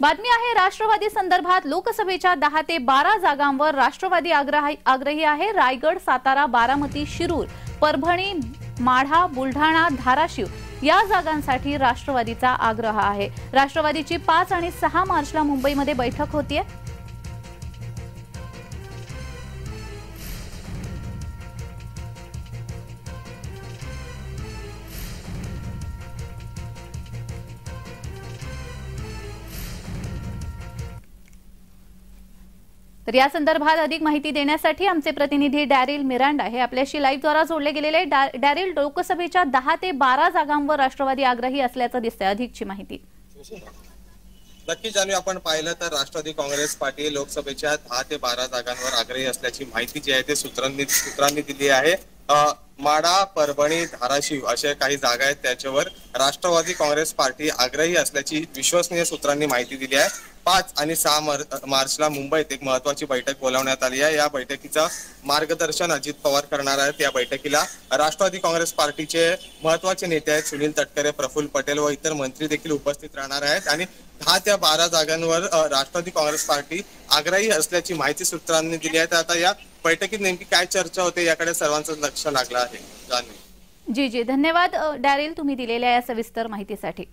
बातमी आहे राष्ट्रवादी संदर्भात। लोकसभेच्या 10 ते 12 जागांवर राष्ट्रवादी आग्रही आहे। रायगड, सातारा, बारामती, शिरूर, परभणी, माढा, बुलढाणा, धाराशिव या जागांसाठी राष्ट्रवादीचा आग्रह आहे। राष्ट्रवादीची 5 आणि 6 मार्चला मुंबईमध्ये बैठक होतीये। तर या संदर्भात अधिक माहिती देण्यासाठी आमचे प्रतिनिधी डॅरिल मिरांडा हे आपल्याशी लाईव्ह द्वारा जोडले गेलेले। डॅरिल, लोकसभेच्या 10 ते 12 जागांवर राष्ट्रवादी आग्रही असल्याचं दिसतंय, अधिकची माहिती। नक्की जाणूया। आपण पाहिलं तर राष्ट्रवादी काँग्रेस पार्टी लोकसभेच्या 10 ते 12 जागांवर आग्रही असल्याची माहिती जी आहे ते सूत्रांनी दिली आहे। माढा, परभणी, धाराशिव अशा काही जागा आहेत, त्याच्यावर राष्ट्रवादी काँग्रेस पार्टी आग्रही असल्याची विश्वसनीय सूत्रांनी माहिती दिली आहे। 5 आणि 6 मार्चला मुंबईत एक महत्वाची बैठक बोलावण्यात आली आहे। या बैठकीचं मार्गदर्शन अजित पवार करणार आहेत। या बैठकीला राष्ट्रवादी काँग्रेस पार्टीचे महत्वाचे नेते आहेत, सुनील तटकरे, प्रफुल्ल पटेल व इतर मंत्री देखील उपस्थित राहणार आहेत। आणि 10 ते 12 जागांवर राष्ट्रवादी काँग्रेस पार्टी आग्रही असल्याची माहिती सूत्रांनी दिली आहे। तर आता या बैठकीत नेमकी काय चर्चा होते याकडे सर्वांचं लक्ष लागलं आहे। जी धन्यवाद डॅरिल, तुम्ही दिलेल्या या सविस्तर माहितीसाठी।